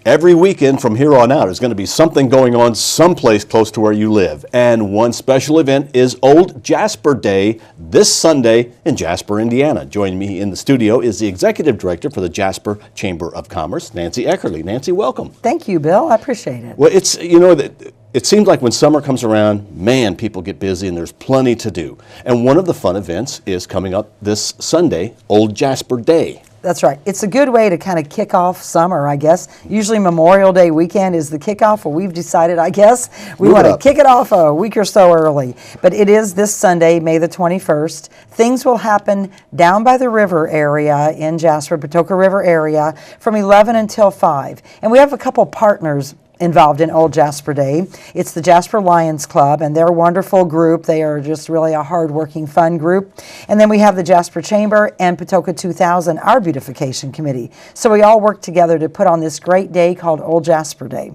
Every weekend from here on out, there's going to be something going on someplace close to where you live. And one special event is Old Jasper Day this Sunday in Jasper, Indiana. Joining me in the studio is the Executive Director for the Jasper Chamber of Commerce, Nancy Eckerle. Nancy, welcome. Thank you, Bill. I appreciate it. Well, it seems like when summer comes around, man, people get busy and there's plenty to do. And one of the fun events is coming up this Sunday, Old Jasper Day. That's right. It's a good way to kind of kick off summer, I guess. Usually Memorial Day weekend is the kickoff. Well, we've decided, I guess, we want to kick it off a week or so early. But it is this Sunday, May the 21st. Things will happen down by the river area in Jasper, Patoka River area, from 11 until 5. And we have a couple partners involved in Old Jasper Day. It's the Jasper Lions Club, and they're a wonderful group. They are just really a hard-working, fun group. And then we have the Jasper Chamber and Patoka 2000, our beautification committee. So we all work together to put on this great day called Old Jasper Day.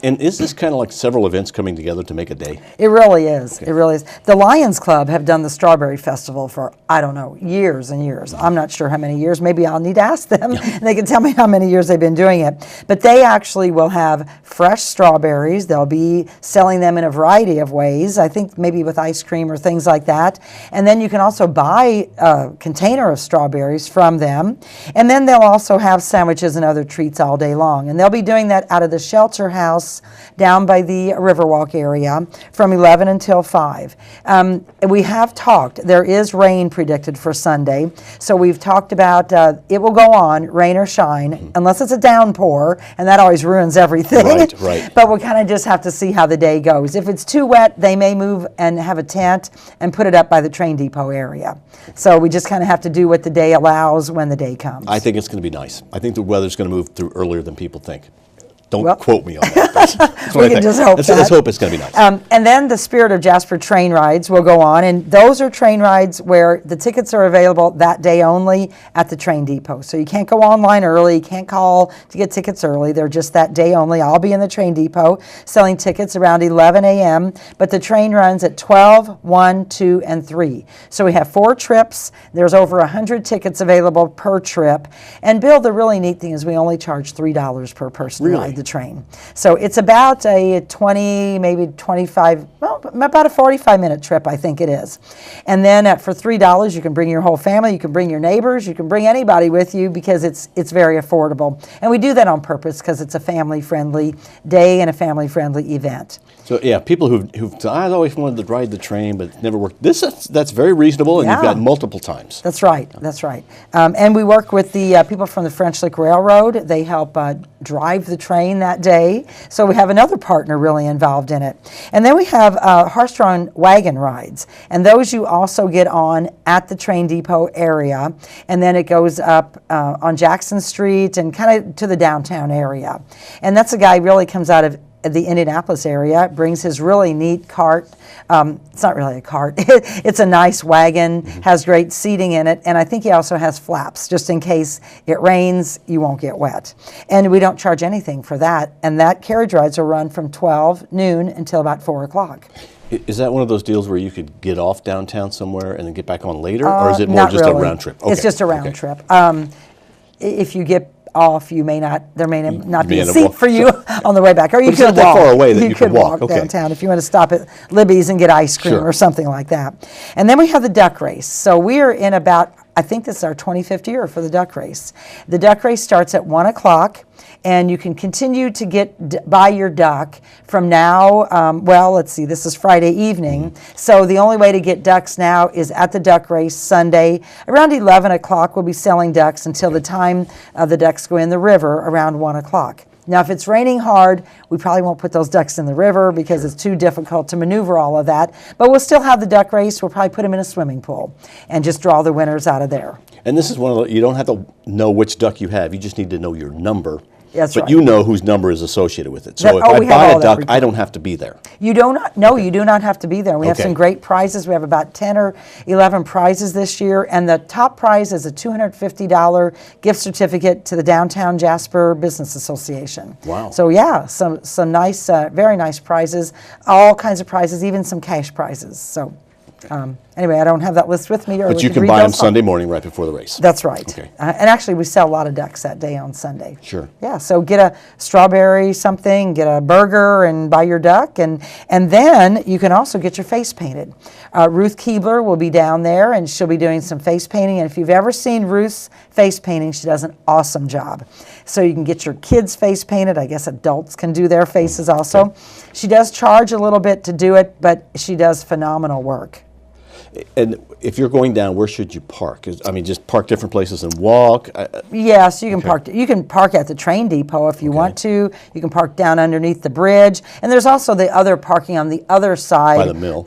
And is this kind of like several events coming together to make a day? It really is. Okay. It really is. The Lions Club have done the Strawberry Festival for, I don't know, years and years. I'm not sure how many years. Maybe I'll need to ask them. They can tell me how many years they've been doing it. But they actually will have fresh strawberries. They'll be selling them in a variety of ways. I think maybe with ice cream or things like that. And then you can also buy a container of strawberries from them. And then they'll also have sandwiches and other treats all day long. And they'll be doing that out of the shelter house down by the Riverwalk area from 11 until 5. We have talked, there is rain predicted for Sunday, so we've talked about it will go on, rain or shine, unless it's a downpour, and that always ruins everything. Right. But we'll kind of just have to see how the day goes. If it's too wet, they may move and have a tent and put it up by the train depot area. So we just kind of have to do what the day allows when the day comes. I think it's going to be nice. I think the weather's going to move through earlier than people think. Don't quote me on that. We can just hope that. Let's hope it's going to be nice. And then the Spirit of Jasper train rides will go on, and those are train rides where the tickets are available that day only at the train depot. So you can't go online early, you can't call to get tickets early. They're just that day only. I'll be in the train depot selling tickets around 11 a.m., but the train runs at 12, 1, 2, and 3. So we have 4 trips. There's over 100 tickets available per trip. And Bill, the really neat thing is we only charge $3 per person to ride the train. So it's about a 20, maybe 25, well, about a 45-minute trip, I think it is. And then for $3, you can bring your whole family, you can bring your neighbors, you can bring anybody with you because it's very affordable. And we do that on purpose because it's a family-friendly day and a family-friendly event. So yeah, people who've I always wanted to ride the train, but it never worked. That's very reasonable, and you've got multiple times. That's right. That's right. And we work with the people from the French Lick Railroad. They help drive the train that day. So we have another partner really involved in it. And then we have horse-drawn wagon rides, and those you also get on at the train depot area, and then it goes up on Jackson Street and kind of to the downtown area. And that's a guy really comes out of the Indianapolis area, brings his really neat cart. It's not really a cart. It's a nice wagon, has great seating in it, and I think he also has flaps, just in case it rains, you won't get wet. And we don't charge anything for that, and that carriage rides will run from 12 noon until about 4 o'clock. Is that one of those deals where you could get off downtown somewhere and then get back on later, or is it more just really. A round trip? Okay. It's just a round trip. If you get off, there may not be a seat for you on the way back, or you could walk. That far away that you could walk downtown if you want to stop at Libby's and get ice cream or something like that. And then we have the duck race. So we are in about, I think this is our 25th year for the duck race. The duck race starts at 1 o'clock, and you can continue to buy your duck from now, well, let's see, this is Friday evening. So the only way to get ducks now is at the duck race Sunday. Around 11 o'clock, we'll be selling ducks until the time the ducks go in the river around 1 o'clock. Now, if it's raining hard, we probably won't put those ducks in the river because it's too difficult to maneuver all of that. But we'll still have the duck race. We'll probably put them in a swimming pool and just draw the winners out of there. And this is one of the, you don't have to know which duck you have. You just need to know your number. That's right. But you know whose number is associated with it. So if I buy a duck, I don't have to be there. You do not. No, you do not have to be there. We have some great prizes. We have about 10 or 11 prizes this year, and the top prize is a $250 gift certificate to the Downtown Jasper Business Association. Wow. So yeah, some nice, very nice prizes. All kinds of prizes, even some cash prizes. So. And Anyway, I don't have that list with me. But you can buy them Sunday morning right before the race. That's right. Okay. And actually, we sell a lot of ducks that day on Sunday. Sure. Yeah, so get a strawberry something, get a burger, and buy your duck. And then you can also get your face painted. Ruth Keebler will be down there, and she'll be doing some face painting. And if you've ever seen Ruth's face painting, she does an awesome job. So you can get your kids' face painted. I guess adults can do their faces also. Okay. She does charge a little bit to do it, but she does phenomenal work. And if you're going down, where should you park? I mean, just park different places and walk? Yes, you can park. You can park at the train depot if you want to. You can park down underneath the bridge, and there's also the other parking on the other side. By the mill?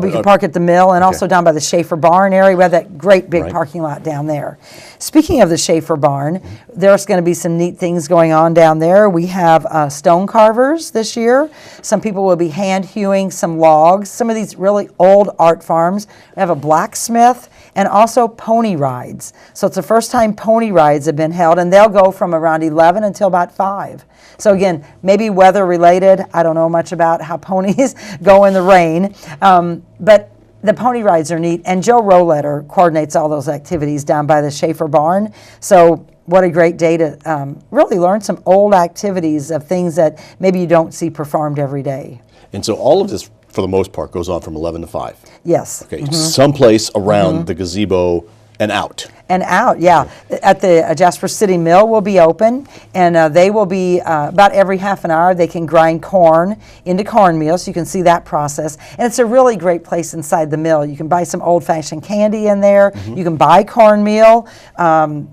We can park at the mill and also down by the Schaefer Barn area. We have that great big parking lot down there. Speaking of the Schaefer Barn, there's going to be some neat things going on down there. We have stone carvers this year. Some people will be hand hewing some logs. Some of these really old art farms. We have a blacksmith and also pony rides. So it's the first time pony rides have been held, and they'll go from around 11 until about 5. So again, maybe weather related. I don't know much about how ponies go in the rain, but the pony rides are neat. And Joe Roletter coordinates all those activities down by the Schaefer Barn. So what a great day to really learn some old activities of things that maybe you don't see performed every day. And so all of this, for the most part, goes on from 11 to 5. Yes. Okay, someplace around the gazebo and out. And out, yeah. At the Jasper City Mill will be open, and they will be about every half an hour. They can grind corn into cornmeal, so you can see that process. And it's a really great place inside the mill. You can buy some old-fashioned candy in there. You can buy cornmeal,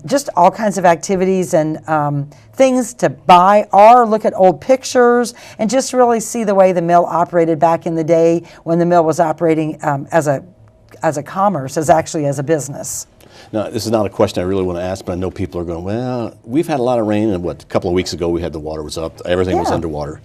just all kinds of activities and things to buy, or look at old pictures and just really see the way the mill operated back in the day when the mill was operating as a commerce, actually as a business. Now, this is not a question I really want to ask, but I know people are going, well, we've had a lot of rain, and a couple of weeks ago we had the water was up, everything was underwater.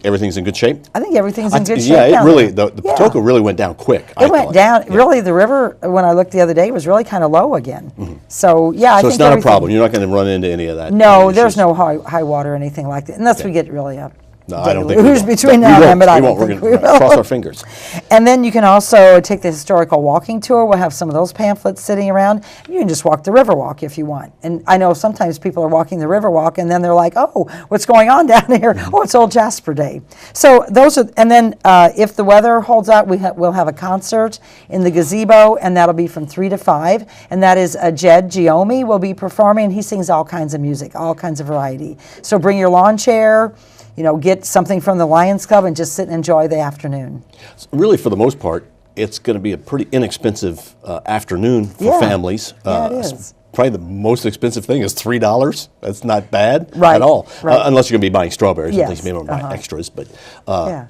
Everything's in good shape? I think everything's in good shape. Yeah, it really, the Patoka really went down quick. It went down. Really, the river, when I looked the other day, was really kind of low again. So, yeah, I think it's not a problem. You're not going to run into any of that? No, there's no high water or anything like that, unless we get really up. No, I don't think we will. Between now and then, but I don't think we will. Cross our fingers. And then you can also take the historical walking tour. We'll have some of those pamphlets sitting around. You can just walk the river walk if you want. And I know sometimes people are walking the river walk and then they're like, oh, what's going on down here? Oh, it's Old Jasper Day. So those are, and then if the weather holds out, we'll have a concert in the gazebo, and that'll be from 3 to 5. And that is Jed Giomi will be performing. He sings all kinds of music, all kinds of variety. So bring your lawn chair. Get something from the Lions Club and just sit and enjoy the afternoon. So really, for the most part, it's going to be a pretty inexpensive afternoon for families. Yeah, it is. Probably the most expensive thing is $3. That's not bad at all. Right. Unless you're going to be buying strawberries and things, you may want to buy extras. But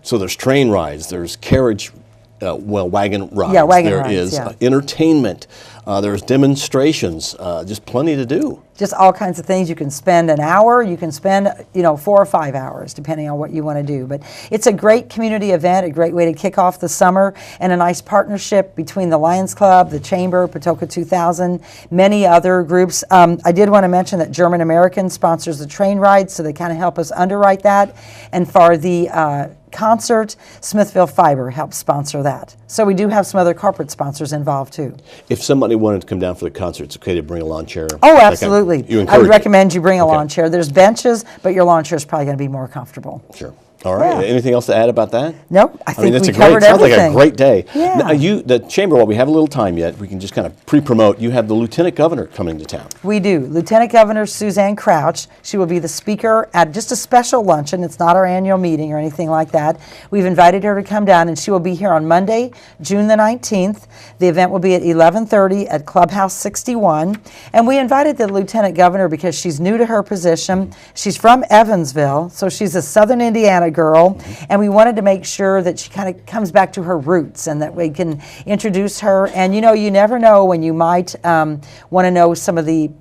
so there's train rides, there's carriage, wagon rides. Yeah, wagon there rides, is entertainment. There's demonstrations. Just plenty to do. Just all kinds of things. You can spend an hour. You can spend 4 or 5 hours, depending on what you want to do. But it's a great community event, a great way to kick off the summer, and a nice partnership between the Lions Club, the Chamber, Patoka 2000, many other groups. I did want to mention that German American sponsors the train ride, so they kind of help us underwrite that. And for the concert, Smithville Fiber helps sponsor that. So we do have some other corporate sponsors involved too. If somebody wanted to come down for the concert, it's okay to bring a lawn chair? Oh, absolutely. I would recommend you bring a Okay. lawn chair. There's benches, but your lawn chair is probably going to be more comfortable. Sure. All right. Yeah. Anything else to add about that? No, I think that's we covered sounds everything. like a great day. Yeah. Now, the Chamber, while we have a little time yet, we can just kind of pre-promote. You have the Lieutenant Governor coming to town. We do. Lieutenant Governor Suzanne Crouch. She will be the speaker at just a special luncheon. It's not our annual meeting or anything like that. We've invited her to come down, and she will be here on Monday, June the 19th. The event will be at 11:30 at Clubhouse 61. And we invited the Lieutenant Governor because she's new to her position. She's from Evansville, so she's a Southern Indiana girl. And we wanted to make sure that she kind of comes back to her roots and that we can introduce her. And you never know when you might want to know some of the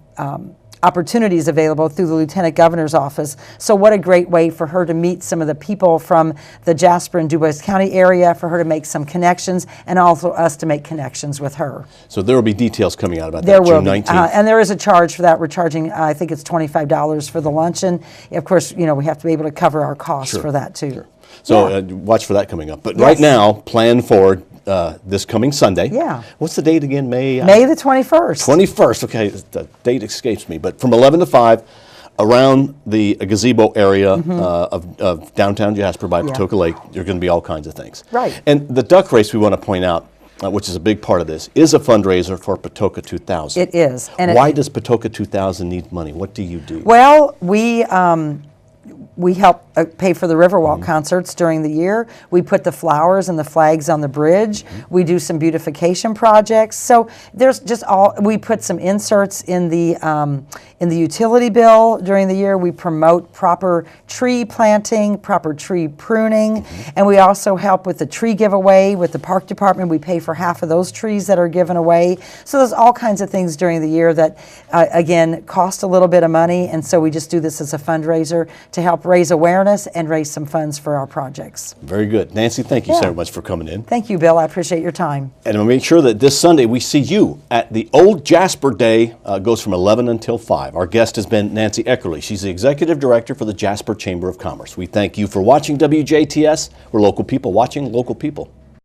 opportunities available through the Lieutenant Governor's office. So what a great way for her to meet some of the people from the Jasper and DuBois County area, for her to make some connections, and also us to make connections with her. So there will be details coming out about There that, will June be. 19th. And there is a charge for that. We're charging, I think it's $25 for the luncheon. Of course, we have to be able to cover our costs for that too. Sure. So watch for that coming up. But right now, plan for this coming Sunday. Yeah. What's the date again? May the 21st. 21st. Okay, the date escapes me, but from 11 to 5. Around the gazebo area of downtown Jasper by Patoka Lake, there are going to be all kinds of things. Right. And the duck race, we want to point out, which is a big part of this, is a fundraiser for Patoka 2000. It is. And why does Patoka 2000 need money? What do you do? Well, we help pay for the Riverwalk concerts during the year. We put the flowers and the flags on the bridge. We do some beautification projects. So there's just we put some inserts in the utility bill during the year. We promote proper tree planting, proper tree pruning, and we also help with the tree giveaway with the park department. We pay for half of those trees that are given away. So there's all kinds of things during the year that, again, cost a little bit of money, and so we just do this as a fundraiser to help raise awareness and raise some funds for our projects. Very good. Nancy, thank you so much for coming in. Thank you, Bill. I appreciate your time. And we'll make sure that this Sunday we see you at the Old Jasper Day. Goes from 11 until 5. Our guest has been Nancy Eckerle. She's the Executive Director for the Jasper Chamber of Commerce. We thank you for watching WJTS. We're local people watching local people.